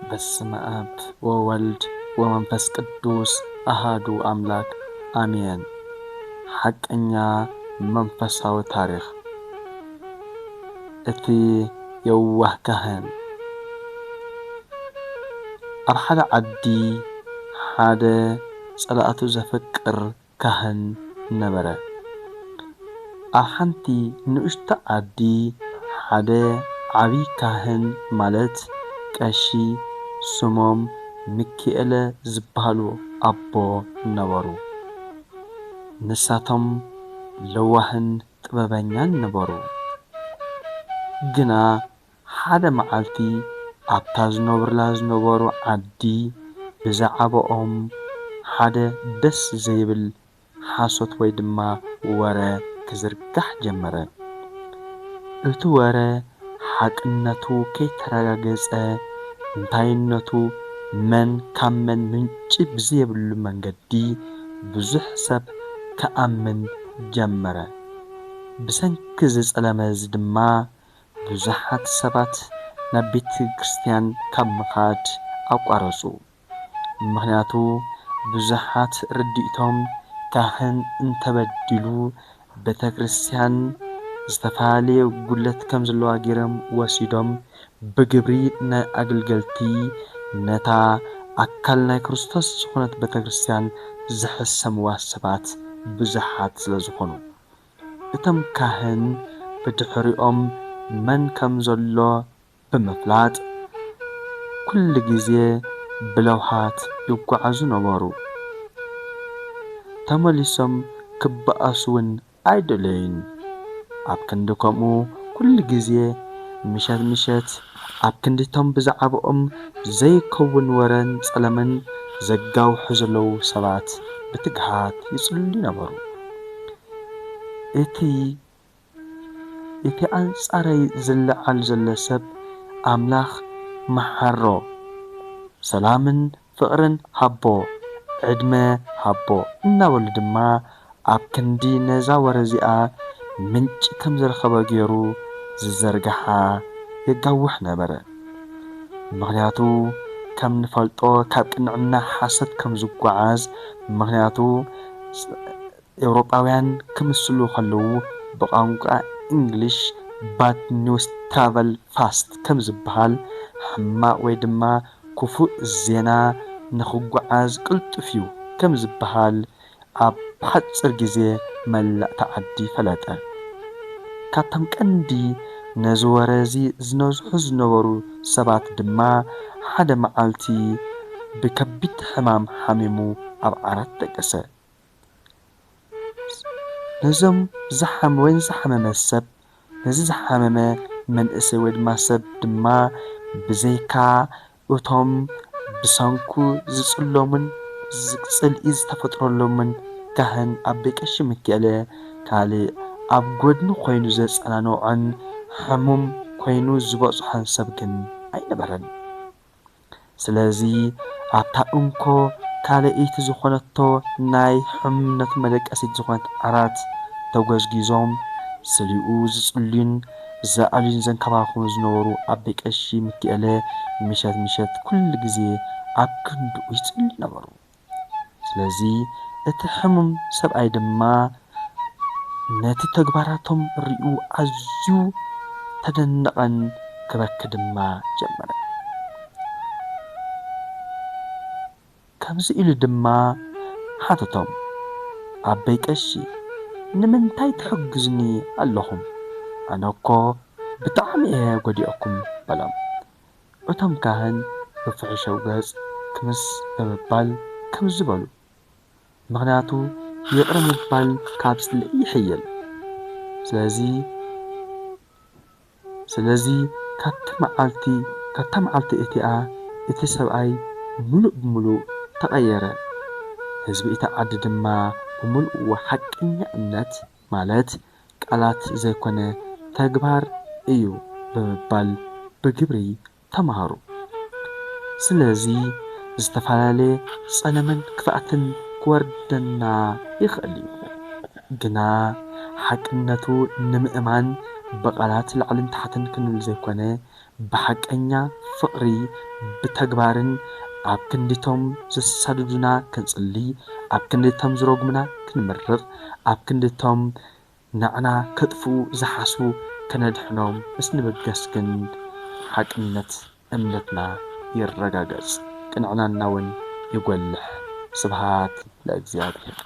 በስመ አብ ወወልድ ወመንፈስ ቅዱስ አሃዱ አምላክ አሜን። ሐቀኛ መንፈሳዊ ታሪኽ እቲ የዋህ ካህን። ኣብ ሓደ ዓዲ ሓደ ጸላእቱ ዘፈቅር ካህን ነበረ። ኣብ ሓንቲ ንእሽቶ ዓዲ ሓደ ዓብይ ካህን ማለት ቀሺ ስሞም ሚካኤለ ዝበሃሉ ኣቦ ነበሩ። ንሳቶም ለዋህን ጥበበኛን ነበሩ። ግና ሓደ መዓልቲ ኣብታ ዝነብሩላ ዝነበሩ ዓዲ ብዛዕባኦም ሓደ ደስ ዘይብል ሓሶት ወይ ድማ ወረ ክዝርጋሕ ጀመረ። እቲ ወረ ሓቅነቱ ከይተረጋገፀ እንታይነቱ መን ካብ መን ምንጪ ብዘይብሉ መንገዲ ብዙሕ ሰብ ከኣምን ጀመረ። ብሰንኪ ዝጸለመ ድማ ብዙሓት ሰባት ናብ ቤተ ክርስቲያን ካብ ምኻድ ኣቋረፁ። ምኽንያቱ ብዙሓት ርዲኢቶም ካህን እንተበዲሉ ቤተ ክርስቲያን ዝተፈላለየ ጉድለት ከም ዘለዋ ገይሮም ወሲዶም ብግብሪ ናይ ኣገልገልቲ ነታ ኣካል ናይ ክርስቶስ ዝኾነት ቤተ ክርስቲያን ዝሕሰምዋ ሰባት ብዙሓት ስለ ዝኾኑ እቶም ካህን ብድሕሪኦም መን ከም ዘሎ ብምፍላጥ ኩሉ ግዜ ብለውሃት ይጓዓዙ ነበሩ። ተመሊሶም ክበኣሱ እውን ኣይደለዩን። ኣብ ክንዲ ከምኡ ኩሉ ግዜ ምሸት ምሸት ኣብ ክንዲቶም ብዛዕባኦም ዘይከውን ወረን ጸለመን ዘጋውሑ ዘለዉ ሰባት ብትግሃት ይጽልዩ ነበሩ። እቲ ኣንጻረይ ዝለዓል ዘሎ ሰብ ኣምላኽ መሓሮ ሰላምን ፍቕርን ሃቦ ዕድመ ሃቦ እናበሉ ድማ ኣብ ክንዲ ነዛ ወረ እዚኣ ምንጪ ከም ዝረኸበ ገይሩ ዝዘርግሓ የጋውሕ ነበረ። ምኽንያቱ ከም ንፈልጦ ካብ ቅንዕና ሓሰት ከም ዝጓዓዝ ምኽንያቱ ኤውሮጳውያን ክምስሉ ከለዉ ብቋንቋ እንግሊሽ ባድ ኒውስ ትራቨል ፋስት ከም ዝበሃል ሕማቕ ወይ ድማ ክፉእ ዜና ንኽጓዓዝ ቅልጡፍ እዩ ከም ዝበሃል ኣብ ሓፂር ግዜ መላእቲ ዓዲ ፈለጠ። ካብቶም ቀንዲ ነዚ ወረ እዚ ዝነዝሑ ዝነበሩ ሰባት ድማ ሓደ መዓልቲ ብከቢድ ሕማም ሓሚሙ ኣብ ዓራት ደቀሰ። ነዞም ዝሓመመ ሰብ ነዚ ዝሓመመ መንእሰይ ወይ ድማ ሰብ ድማ ብዘይካ እቶም ብሰንኩ ዝጽሎምን ጽልኢ ዝተፈጥረሎምን ካህን ኣቦ ቀሺ ሚካኤለ ካልእ ኣብ ጎድኑ ኮይኑ ዘጸናንዖን ሕሙም ኮይኑ ዝበጽሖን ሰብ ግን ኣይነበረን። ስለዚ ኣብታ እንኮ ካልአይቲ ዝኾነቶ ናይ ሕሙምነት መደቀሲት ዝኾነት ዓራት ተጐዝጊዞም ስሊኡ ዝጽልዩን ዝኣልዩን ዘንከባኽቡ ዝነበሩ ኣቦ ቀሺ ሚካኤለ ምሸት ምሸት ኩሉ ግዜ ኣብ ክንድኡ ይጽልዩ ነበሩ። ስለዚ እቲ ሕሙም ሰብኣይ ድማ ነቲ ተግባራቶም ርኡ ኣዝዩ ተደነቐን ክበኪ ድማ ጀመረ። ከምዚ ኢሉ ድማ ሓተቶም ኣቦይ ቀሺ ንምንታይ ትሕግዙኒ ኣለኹም? ኣነ እኮ ብጣዕሚ እየ ጐዲአኩም በሎም። እቶም ካህን ብፍሕሾው ገጽ ክምስ ብምባል ከምዚ በሉ። ምኽንያቱ ይቕር ምባል ካብ ጽልኢ ይሕየል። ስለዚ ካብታ መዓልቲ እቲኣ እቲ ሰብኣይ ሙሉእ ብምሉእ ተቐየረ። ህዝቢ እታ ዓዲ ድማ ብምልእዎ ሓቀኛ እምነት ማለት ቃላት ዘይኮነ ተግባር እዩ ብምባል ብግብሪ ተምሃሩ። ስለዚ ዝተፈላለየ ጸለመን ክፍኣትን ክወርደና ይኽእል እዩ። ግና ሓቅነቱ ንምእማን بقالات العلن تحتن كنل زيكونه بحقኛ ፍቕሪ ብተግባርን ኣብ ክንዲቶም ዝሳድዱና ክንጽሊ ኣብ ክንዲቶም ዝረግሙና ክንምርቕ ኣብ ክንዲቶም ንዕና ከጥፉ ዝሓስቡ ከነድሕኖም ምስ ንበገስግን ሓቅነት እምነትና ይረጋገጽ ቅንዕናና እውን ይጐልሕ ስብሃት ለእግዚአብሔር